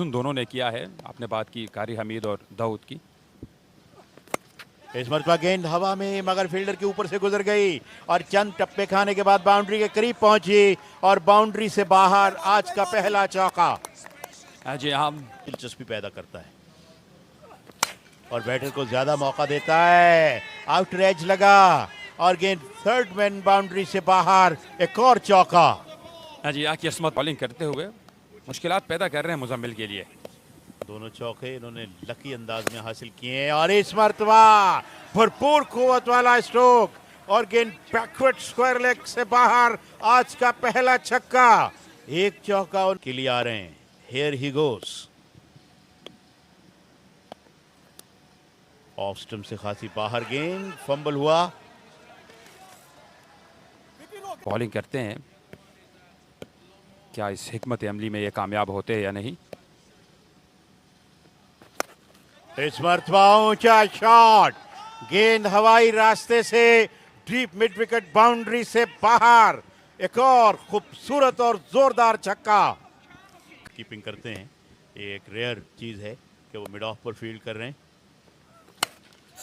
उन दोनों ने किया है। आपने बात की कारी हमीद और दाऊद की। इस मरतबा गेंद हवा में मगर फील्डर के ऊपर से गुजर गई और चंद टप्पे खाने के बाद बाउंड्री के करीब पहुंची और बाउंड्री से बाहर आज का पहला चौका। जी हाँ, दिलचस्पी पैदा करता है और बैटर को ज्यादा मौका देता है। आउटर एज लगा और गेंद थर्ड मैन बाउंड्री से बाहर। एक और चौका। जी हाँ, किस्मत बॉलिंग करते हुए मुश्किलात पैदा कर रहे हैं मुजम्मिल के लिए। दोनों चौके इन्होंने लकी अंदाज में हासिल किए हैं और इस मरतबा भरपूर कुव्वत वाला स्ट्रोक और गेंद बैकवर्ड स्क्वायर लेग से बाहर। आज का पहला छक्का। एक चौका उनके लिए आ रहे हैं। Here he goes. Off stump से खासी बाहर गेंद, फंबल हुआ। बॉलिंग करते हैं, क्या इस हिकमत अमली में ये कामयाब होते हैं या नहीं। इस मरतबा ऊंचा शॉट, गेंद हवाई रास्ते से डीप मिड विकेट बाउंड्री से बाहर। एक और खूबसूरत और जोरदार छक्का। कीपिंग करते हैं, ये एक रेयर चीज है कि वो मिड ऑफ पर फील्ड कर रहे हैं।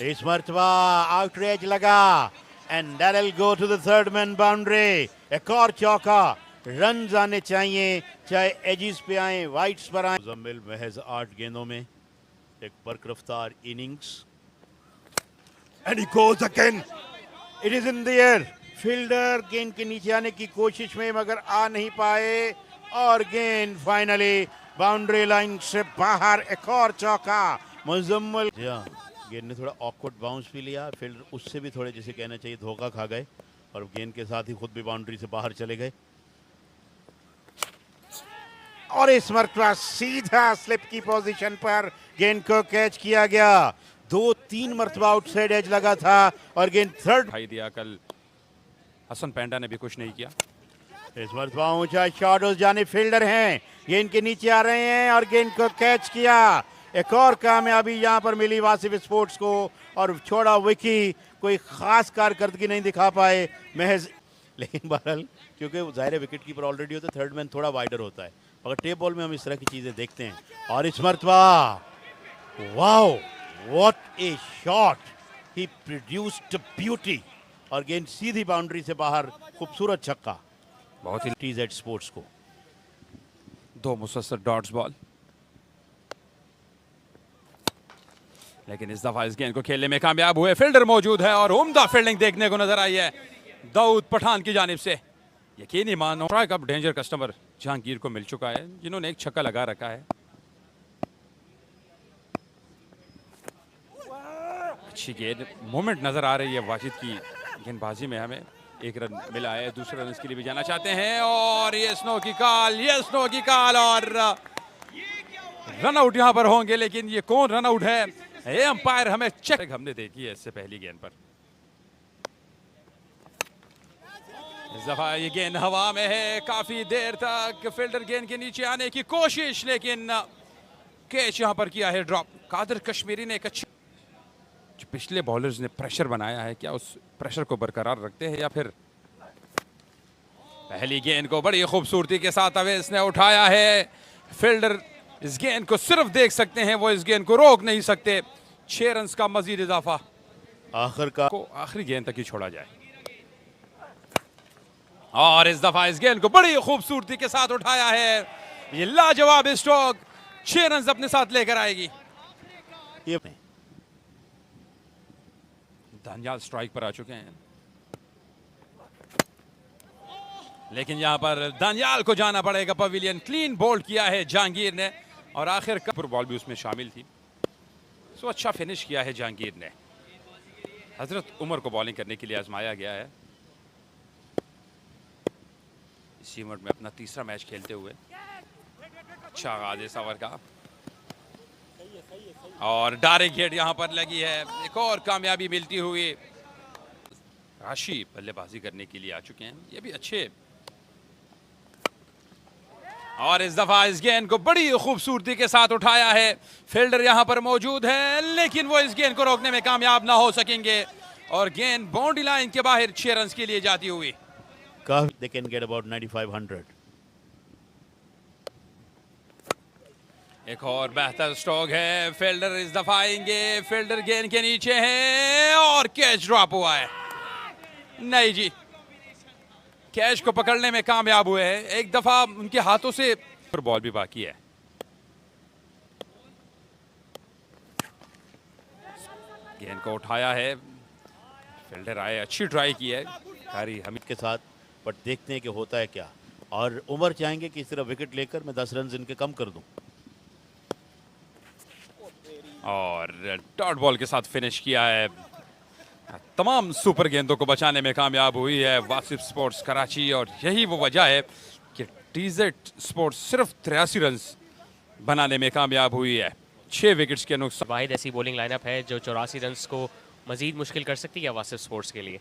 इस मरतबा आउट एज लगा and that will go to the third man boundary. एक और चौका। रन आने चाहिए, चाहे एजिस पे आए, वाइट्स पर आए। मुजम्मिल महज 8 गेंदों में एक बर्क रफ्तार innings. And he goes again, it is in the air. Fielder गेंद के नीचे आने की कोशिश में मगर आ नहीं पाए और गेंद फाइनली बाउंड्री लाइन से बाहर। एक और चौका। मुजम्मिल गेंद ने थोड़ा ऑकवर्ड बाउंस भी लिया, फील्डर उससे भी थोड़े जैसे कहना चाहिए धोखा खा गए और गेंद के साथ ही खुद भी बाउंड्री से बाहर चले गए। और इस मरतबा सीधा स्लिप की पोजीशन पर गेंद को कैच किया गया। 2-3 मरतबा आउटसाइड एज लगा था और गेंद थर्ड भाई दिया। कल हसन पेंडा ने भी कुछ नहीं किया। इस मरतबा ऊंचा शॉट, उस जाने फील्डर हैं, गेंद के नीचे आ रहे हैं और गेंद को कैच किया। एक और कामयाबी यहां पर मिली वासिफ स्पोर्ट्स को और छोड़ा विकी। कोई खास कारकर्दगी नहीं दिखा पाए महज, लेकिन बहरहाल क्योंकि जाहिर है विकेट कीपर ऑलरेडी होता है, थर्ड मैन थोड़ा वाइडर होता है, मगर टेप बॉल में हम इस तरह की चीजें देखते हैं। और इस मरतबा wow, what A shot, he produced beauty और गेंद सीधी बाउंड्री से बाहर। खूबसूरत छक्का। बहुत ही टीजेड स्पोर्ट्स को 2 मुसलसल डॉट्स बॉल, लेकिन इस दफा इस गेंद को खेलने में कामयाब हुए। फील्डर मौजूद है और उम्दा फील्डिंग देखने को नजर आई है दाऊद पठान की जानिब से। यकीन ही मानो स्ट्राइक अब डेंजर कस्टमर जहांगीर को मिल चुका है, जिन्होंने एक छक्का लगा रखा है। अच्छी गेंद, मोमेंट नजर आ रही है वाजिद की गेंदबाजी में। हमें एक रन मिला है, दूसरे रन के लिए भी जाना चाहते हैं और ये स्नो की कॉल, ये स्नो की कॉल और रन आउट यहां पर होंगे। लेकिन ये कौन रन आउट है, ये अंपायर हमें चेक हमने देखी है इससे पहली गेंद पर। इस दफा ये गेंद हवा में है, काफी देर तक फील्डर गेंद के नीचे आने की कोशिश, लेकिन कैच यहां पर किया है ड्रॉप। कादर कश्मीरी ने एक अच्छी, जो पिछले बॉलर्स ने प्रेशर बनाया है, क्या उस प्रेशर को बरकरार रखते हैं या फिर। पहली गेंद को बड़ी खूबसूरती के साथ अवेस ने उठाया है। फील्डर इस गेंद को सिर्फ देख सकते हैं, वो इस गेंद को रोक नहीं सकते। 6 रन का मजीद इजाफा आखिरी गेंद तक ही छोड़ा जाए। और इस दफा इस गेंद को बड़ी खूबसूरती के साथ उठाया है। ये लाजवाब स्ट्रोक 6 रन अपने साथ लेकर आएगी। ये दानियाल स्ट्राइक पर आ चुके हैं, लेकिन यहां पर दानियाल को जाना पड़ेगा पवेलियन। क्लीन बोल्ड किया है जहांगीर ने और आखिर कपूर बॉल भी उसमें शामिल थी, सो अच्छा फिनिश किया है जहांगीर ने। हजरत उमर को बॉलिंग करने के लिए आजमाया गया है इसी इवेंट में अपना तीसरा मैच खेलते हुए। अच्छा आगाज इस ओवर का और डायरेक्ट हिट यहां पर लगी है। एक और कामयाबी मिलती हुई। राशि बल्लेबाजी करने के लिए आ चुके हैं, ये भी अच्छे। और इस दफा इस गेंद को बड़ी खूबसूरती के साथ उठाया है। फील्डर यहां पर मौजूद है, लेकिन वो इस गेंद को रोकने में कामयाब ना हो सकेंगे और गेंद बाउंड्री लाइन के बाहर 6 रन के लिए जाती हुई। They can get about 9,500. एक और बेहतर स्ट्रोक है, फील्डर इस दफा आएंगे, फील्डर गेंद के नीचे है और कैच ड्रॉप हुआ है। नहीं जी, कैच को पकड़ने में कामयाब हुए हैं, एक दफा उनके हाथों से बॉल भी बाकी है। गेंद को उठाया है, फील्डर आए, अच्छी ट्राई की है कारी हमीद के साथ, बट देखते हैं कि होता है क्या। और उमर चाहेंगे कि इस तरह विकेट लेकर मैं 10 रन इनके कम कर दूं। और डॉट बॉल के साथ फिनिश किया है। तमाम सुपर गेंदों को बचाने में कामयाब हुई है वासिफ स्पोर्ट्स कराची, और यही वो वजह है कि टीजेड स्पोर्ट्स सिर्फ 83 रन बनाने में कामयाब हुई है, 6 विकेट्स के नुकसान। वाहिद ऐसी बॉलिंग लाइनअप है जो 84 रन को मजीद मुश्किल कर सकती है वासिफ स्पोर्ट्स के लिए।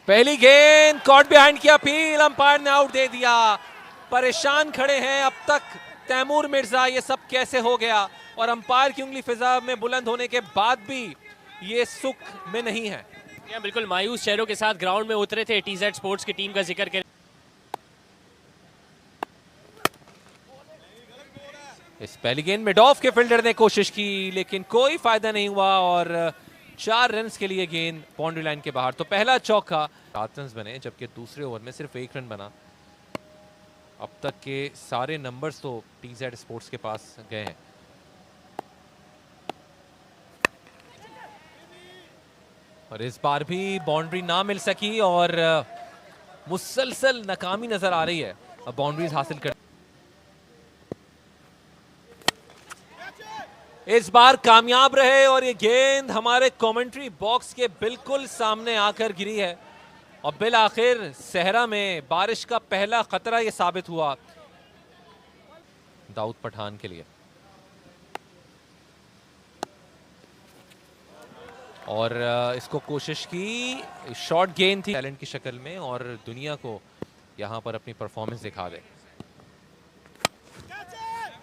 पहली गेंद कॉट बिहाइंड की अपील, अंपायर ने आउट दे दिया। परेशान खड़े हैं अब तक तैमूर मिर्जा, ये सब कैसे हो गया, और अंपायर की उंगली फिजा में बुलंद होने के बाद भी ये सुख में नहीं है। या बिल्कुल मायूस चेहरों के साथ ग्राउंड में उतरे थे टीजेड स्पोर्ट्स की टीम का जिक्र करें। इस पहली गेंद में डॉफ के फील्डर ने कोशिश की लेकिन कोई फायदा नहीं हुआ, और 4 रन के लिए गेंद बाउंड्री लाइन के बाहर। तो पहला चौका, 7 रन बने, जबकि दूसरे ओवर में सिर्फ 1 रन बना। अब तक के सारे नंबर्स तो टीजेड स्पोर्ट्स के पास गए हैं। और इस बार भी बाउंड्री ना मिल सकी और मुसलसल नाकामी नजर आ रही है अब बाउंड्रीज हासिल कर। इस बार कामयाब रहे और ये गेंद हमारे कमेंट्री बॉक्स के बिल्कुल सामने आकर गिरी है, और बिल आखिर सहरा में बारिश का पहला खतरा ये साबित हुआ दाऊद पठान के लिए। और इसको कोशिश की, शॉर्ट गेंद थी टैलेंट की शक्ल में, और दुनिया को यहां पर अपनी परफॉर्मेंस दिखा दे।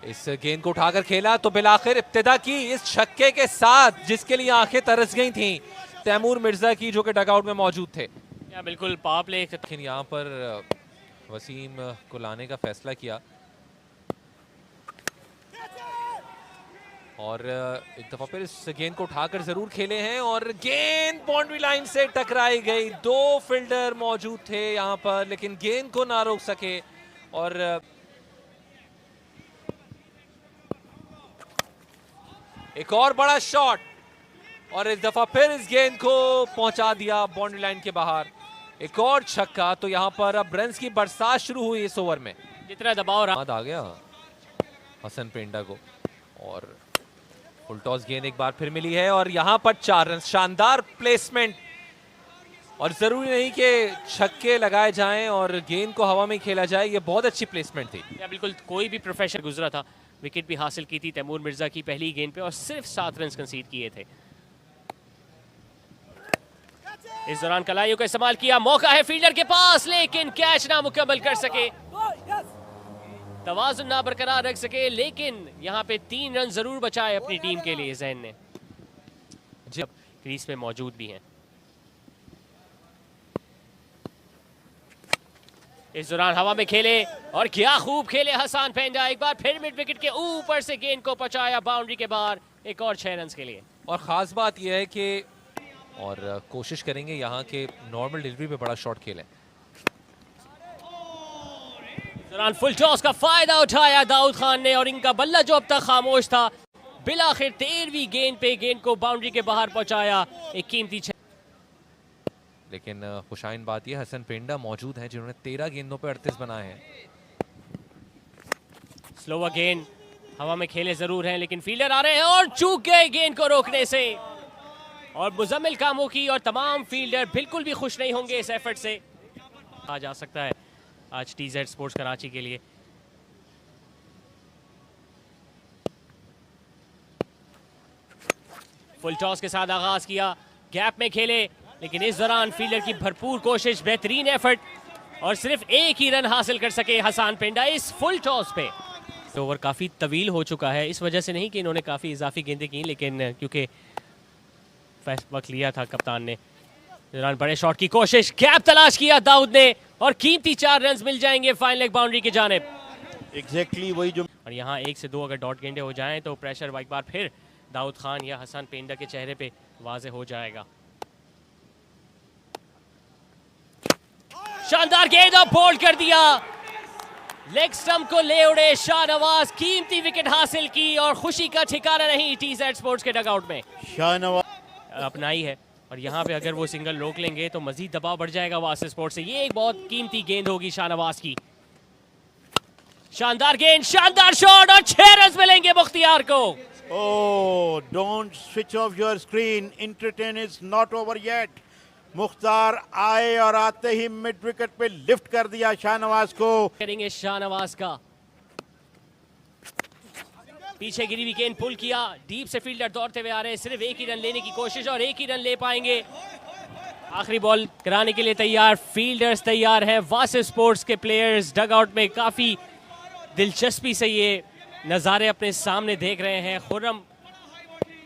इस गेंद को उठाकर खेला तो बिलाखिर इब्तिदा की इस छक्के के साथ, जिसके लिए आंखें तरस गई थी तैमूर मिर्जा की, जो कि डगआउट में मौजूद थे। या बिल्कुल पावर प्ले, लेकिन यहाँ पर वसीम को लाने का फैसला किया, और एक दफा फिर इस गेंद को उठाकर जरूर खेले हैं, और गेंद बाउंड्री लाइन से टकराई गई। 2 फील्डर मौजूद थे यहाँ पर लेकिन गेंद को ना रोक सके, और एक और बड़ा शॉट, और इस दफा फिर इस गेंद को पहुंचा दिया बाउंड्री लाइन के बाहर। एक और छक्का, तो यहां पर अब रन्स की बरसात शुरू हुई इस ओवर में। जितना दबाव रहा आ गया हसन पेंडा को, और फुल टॉस गेंद एक बार फिर मिली है, और यहां पर 4 रन। शानदार प्लेसमेंट, और जरूरी नहीं कि छक्के लगाए जाएं और गेंद को हवा में खेला जाए, ये बहुत अच्छी प्लेसमेंट थी। या बिल्कुल कोई भी प्रोफेशनल गुजरा था, विकेट भी हासिल की थी तैमूर मिर्जा की पहली गेंद पे, और सिर्फ 7 रन कंसीड किए थे। इस दौरान कलाइयों का इस्तेमाल किया, मौका है फील्डर के पास, लेकिन कैच ना मुकम्मल कर सके, तवाज़ुन ना बरकरार रख सके, लेकिन यहाँ पे 3 रन जरूर बचाए अपनी टीम के लिए जहन ने, जब क्रीज पे मौजूद भी हैं। इस दौरान हवा में खेले, और क्या खूब खेले हसन पेंडा, एक बार फिर मिड विकेट के ऊपर से गेंद को पहुंचाया बाउंड्री के बाहर, एक और 6 रन के लिए। और खास बात यह है कि और कोशिश करेंगे यहाँ के नॉर्मल डिलीवरी पे बड़ा शॉट खेलें। इस दौरान फुल टॉस का फायदा उठाया दाऊद खान ने, और इनका बल्ला जो अब तक खामोश था, बिलाखिर 13वीं गेंद पे गेंद को बाउंड्री के बाहर पहुंचाया, एक कीमती। लेकिन खुशाइन बात यह, हसन पेंडा मौजूद हैं जिन्होंने 13 गेंदों पे 38 बनाए हैं। स्लोवर गेंद, हवा में खेले जरूर हैं लेकिन फील्डर आ रहे हैं और चूक गए गेंद को रोकने से, और मुजम्मिल कामों की और तमाम फील्डर बिल्कुल भी खुश नहीं होंगे इस एफर्ट से। आ जा सकता है आज टीजेड स्पोर्ट्स कराची के लिए। फुल टॉस के साथ आगाज किया, गैप में खेले, लेकिन इस दौरान फील्डर की भरपूर कोशिश, बेहतरीन एफर्ट, और सिर्फ एक ही रन हासिल कर सके हसन पेंडा इस फुल टॉस पे। तो ओवर काफ़ी तवील हो चुका है, इस वजह से नहीं कि इन्होंने काफ़ी इजाफी गेंदें की, लेकिन क्योंकि फैस्ट वक्त लिया था कप्तान ने, दौरान बड़े शॉट की कोशिश, गैप तलाश किया दाऊद ने और कीमती 4 रन मिल जाएंगे फाइन लेग बाउंड्री की जानिब। एग्जैक्टली वही जो और यहाँ 1 से 2 अगर डॉट गेंदे हो जाएं तो प्रेशर एक बार फिर दाऊद खान या हसन पेंडा के चेहरे पे वाज़े हो जाएगा। शानदार गेंद और बोल्ड कर दिया, लेग स्टंप को ले उड़े शाहनवाज, कीमती विकेट हासिल की और खुशी का ठिकाना नहीं टीज़ेड स्पोर्ट्स के डगआउट में। शाहनवाज अपनाई है और यहाँ पे अगर वो सिंगल रोक लेंगे तो मजीद दबाव बढ़ जाएगा वासिफ स्पोर्ट्स से। ये एक बहुत कीमती गेंद होगी शाहनवाज की। शानदार गेंद, शानदार शॉट और 6 रन मिलेंगे मुख्तियार को। Oh, don't switch off your screen. Entertain is not over yet. Mukhtar आए और आते ही मिड विकेट पे लिफ्ट कर दिया शाहनवाज को। करेंगे शाहनवाज का, पीछे गिरी हुई गेंद पुल किया, डीप से फील्डर दौड़ते हुए आ रहे हैं, सिर्फ एक ही रन लेने की कोशिश और एक ही रन ले पाएंगे। आखिरी बॉल कराने के लिए तैयार, फील्डर्स तैयार हैं, वासिफ स्पोर्ट्स के प्लेयर्स डगआउट में काफी दिलचस्पी से ये नज़ारे अपने सामने देख रहे हैं। खुर्रम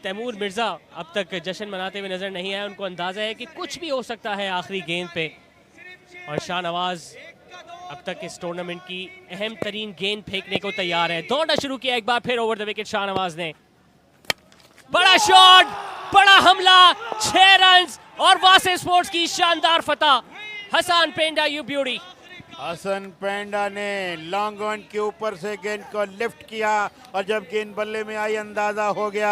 तैमूर मिर्जा अब तक जश्न मनाते हुए नजर नहीं आए, उनको अंदाजा है कि कुछ भी हो सकता है आखिरी गेंद पे। और शाहनवाज अब तक इस टूर्नामेंट की अहम तरीन गेंद फेंकने को तैयार है। दौड़ना शुरू किया एक बार फिर ओवर द विकेट शाहनवाज ने, बड़ा शॉट, बड़ा हमला, 6 रन और वासिफ स्पोर्ट्स की शानदार फतह। हसन पेंडा यू ब्यूटी। हसन पेंडा ने लॉन्ग ऑन के ऊपर से गेंद को लिफ्ट किया और जब गेंद बल्ले में आई अंदाजा हो गया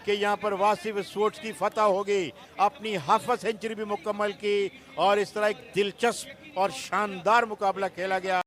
कि यहाँ पर वासिफ स्पोर्ट्स की फतह होगी। अपनी हाफ सेंचुरी भी मुकम्मल की और इस तरह एक दिलचस्प और शानदार मुकाबला खेला गया।